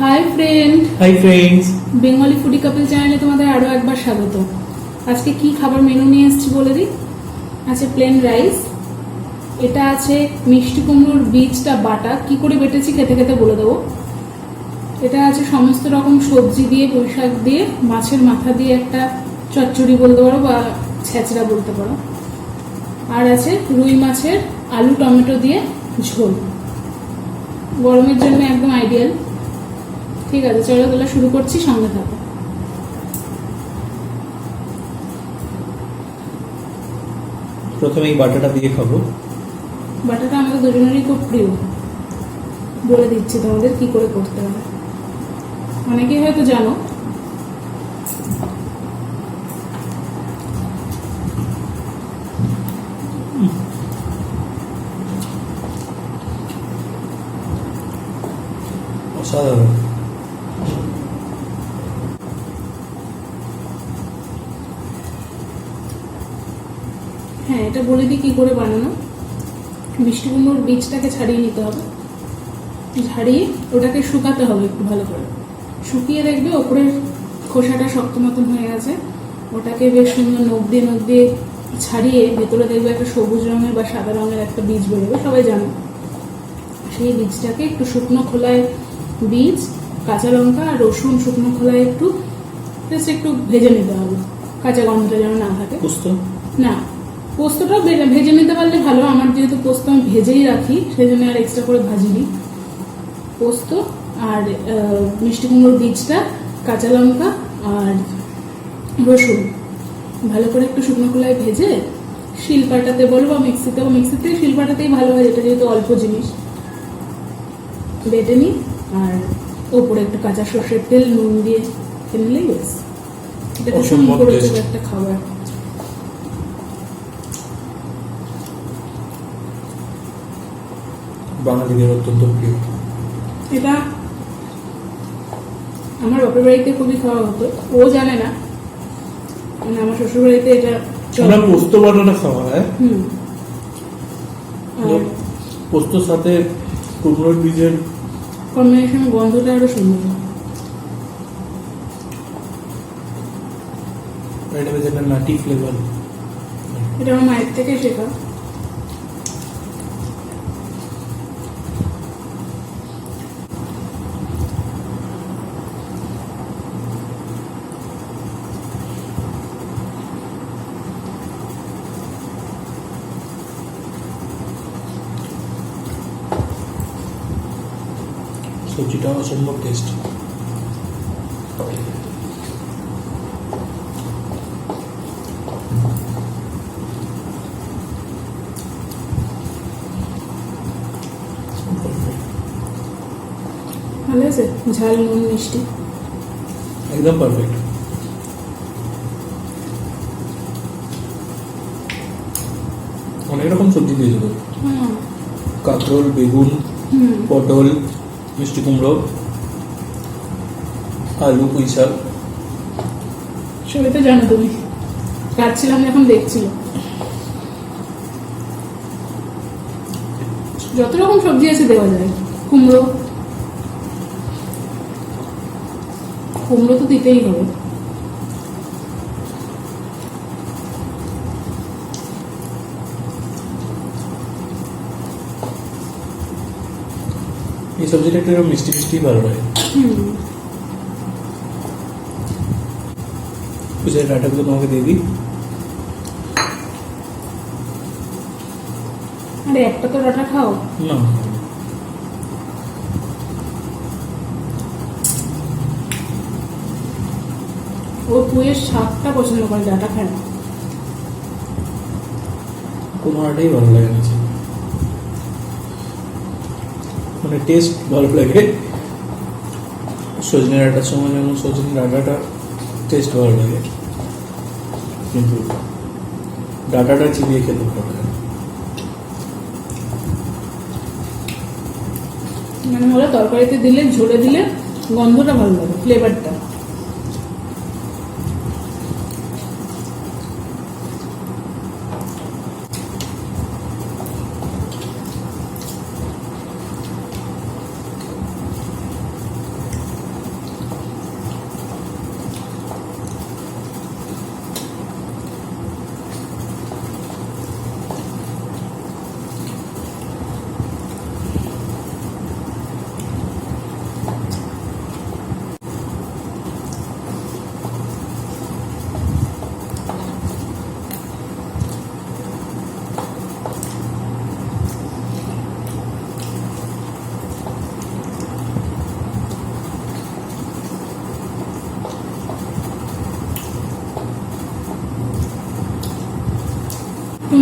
High friend, hi friends, Bengali foodie couple চ্যানেলে তোমাদের আরো একবার স্বাগত। আজকে কি খাবার মেনু নিয়ে এসেছি বলে দিই। আছে প্লেন রাইস, এটা আছে মিষ্টি কুমড়োর বীজটা বাটা, কি করে বেটেছি খেতে খেতে বলে দেবো। এটা আছে সমস্ত রকম সবজি দিয়ে, পুঁই শাক দিয়ে, মাছের মাথা দিয়ে একটা চচ্চড়ি বলতে পারো বা ছেঁচড়া বলতে পারো। আর আছে রুই মাছের আলু টমেটো দিয়ে ঝোল, গরমের জন্য একদম আইডিয়াল। ঠিক আছে, চলো তাহলে শুরু করছি, সঙ্গে থাকো। প্রথমে এই বাটাটা দিয়ে খাবো। বাটাটা আমাদের দুজনেরই খুব প্রিয়, বলে দিচ্ছি তোমাদের কি করে করতে হবে। অনেকেই হয়তো জানো। অসাধারণ। হ্যাঁ, এটা বলে দিই কি করে বানানো। মিষ্টি কুমড়োর বীজটাকে ছাড়িয়ে নিতে হবে, ছাড়িয়ে ওটাকে শুকাতে হবে একটু ভালো করে। শুকিয়ে দেখবে ওপরের খোসাটা শক্ত মতন হয়ে গেছে, ওটাকে বেশ সুন্দর নখ দিয়ে ছাড়িয়ে ভেতরে দেখবে একটা সবুজ রঙের বা সাদা রঙের একটা বীজ বেরোবে, সবাই জানো। সেই বীজটাকে একটু শুকনো খোলায় বীজ, কাঁচা লঙ্কা আর রসুন শুকনো খোলায় একটু জাস্ট একটু ভেজে নিতে হবে, কাঁচা গন্ধটা যেন না থাকে। পোস্ত না, পোস্তটা ভেজে নিতে পারলে ভালো। আমার যেহেতু পোস্ত আমি ভেজেই রাখি, সেই জন্য আর এক্সট্রা করে ভাজিনি। পোস্ত আর মিষ্টি কুমড়োর বীজটা, কাঁচা লঙ্কা আর রসুন ভালো করে একটু শুকনো খোলায় ভেজে শিলপাটাতে বলো বা মিক্সিতে শিলপাটাতেই ভালো হয়, এটা যেহেতু অল্প জিনিস। বেটে নিই আর ওপরে একটু কাঁচা সর্ষের তেল নুন দিয়ে খেয়ে নিলেই বেশ। এটা খুব সুন্দর একটা খাবার। বাঙালিদের অত্যন্ত প্রিয়। এটা আমার বাপের বাড়িতে খুবই খাওয়া হতো, ও জানে না, মানে আমার শ্বশুর বাড়িতে এটা আমরা পোস্ত বাটাটা খাওয়া হয়। আর পোস্তর সাথে কুমড়োর বীজের কম্বিনেশন গন্ধটা আরো সুন্দর। এটা বেশ একটা নাটি ফ্লেভার। এটা আমার মায়ের থেকে শেখা। সবজিটা অসম্ভব টেস্ট। ভালো আছে, ঝাল নুন মিষ্টি একদম পারফেক্ট। অনেক রকম সবজি দিয়েছিল, কাঁকরোল, বেগুন, পটল, মিষ্টি কুমড়ো, আলু, পুঁই শাক। সবই তো জানো তুমি, কাটছিলাম যখন দেখছিল। যত রকম সবজি আছে দেওয়া যায়। কুমড়ো তো দিতেই হবে। এই সবজিটা একটু মিষ্টি মিষ্টি ভালো লাগে। পুজোর ডাটাগুলো তোমাকে দিয়ে দিই। আরে একটা তো ডাটা খাও না, ও পুয়ের শাকটা পছন্দ করে, ডাটা খায় না। কোনো আটাই ভালো লাগে না, মানে টেস্ট ভালো লাগে। সজনে ডাটার সময় যেমন সজনে ডাটাটা টেস্ট ভালো লাগে, কিন্তু ডাটাটা চিবিয়ে খেতে ভালো লাগে। মানে ওরা তরকারিতে দিলে, ঝোলে দিলে গন্ধটা ভালো লাগে, ফ্লেভারটা।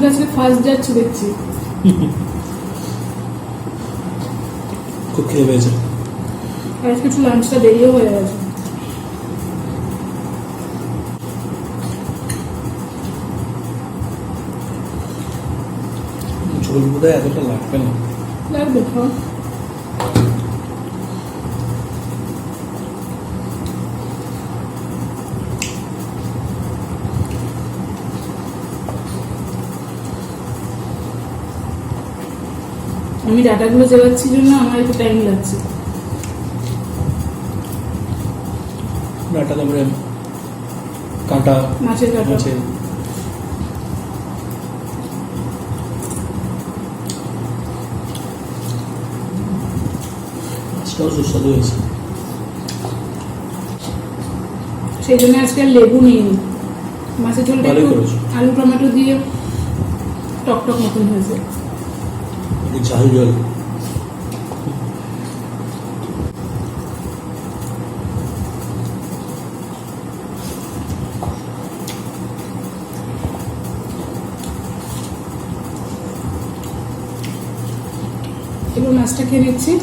তো আজকে ফার্স্ট যাচ্ছে দেখছি। খুব খেয়ে পেয়েছে। আর আজকে একটু লাঞ্চটা দেরিও হয়ে গেছে। ঝোল বোধহয় এতটা লাগবে না। লাগবে খাও। আমি ডাটাগুলো জেলাচ্ছি জন্য আমার একটু টাইম লাগছে। ডাটা তারপরে কাঁটা মাছের কাটা। মাছের মাছটাও সুস্বাদু হয়েছে। সেই জন্য আজকে আর লেবু নিইনি। মাছের ঝোলটা ভালোই একটু করেছো। আলু টমেটো দিয়ে টকটক মতন হয়েছে। এই ঝাল জল এবার মাছটা খেয়ে নিচ্ছি।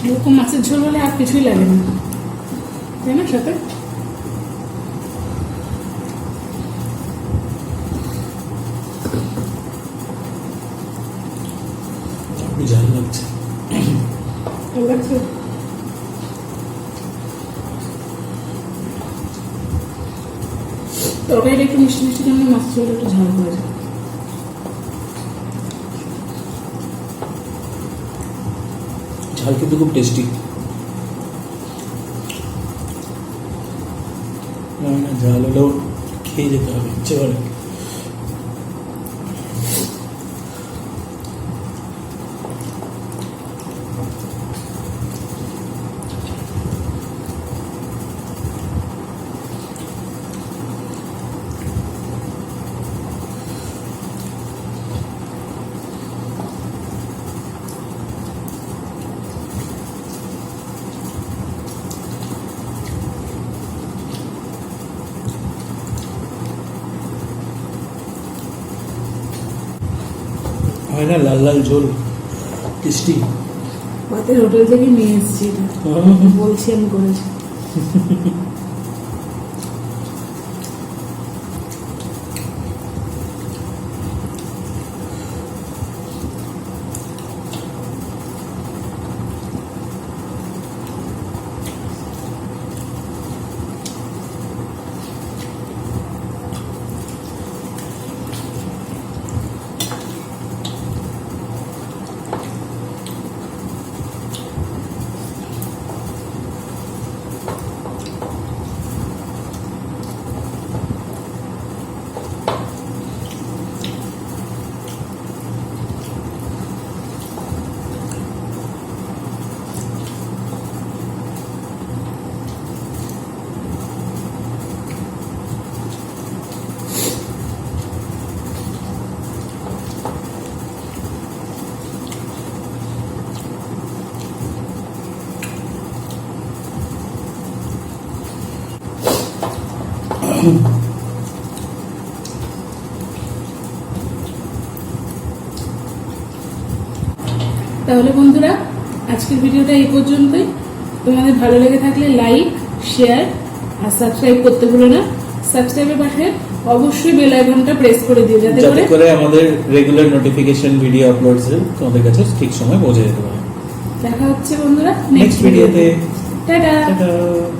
এরকম মাছের ঝোল হলে আর কিছুই লাগে না, তাই না? সাথে ঝাল লাগছে। ভালো লাগছে। তরকারিটা একটু মিষ্টি মিষ্টি জন্য মাছের ঝোলটা একটু ঝাল হয়ে যায়। ঝাল কিন্তু খুব টেস্টি। ঝাল হলেও খেয়ে যেতে হবে, ইচ্ছে করে। হয় না লাল লাল ঝোল, টেস্টি। পাতের হোটেল থেকে নিয়ে এসেছি এটা, বলছি আমি করেছি। তাহলে বন্ধুরা, আজকের ভিডিওটা এই পর্যন্তই। তোমাদের ভালো লেগে থাকলে লাইক, শেয়ার আর সাবস্ক্রাইব করতে ভুলো না। সাবস্ক্রাইবের পাশে অবশ্যই বেল আইকনটা প্রেস করে দিও যাতে যাতে করে করে আমাদের রেগুলার নোটিফিকেশন ভিডিও আপলোডস তোমাদের কাছে ঠিক সময় পৌঁছে যেতে পারে। দেখা হচ্ছে বন্ধুরা নেক্সট ভিডিওতে। টাটা। টাটা।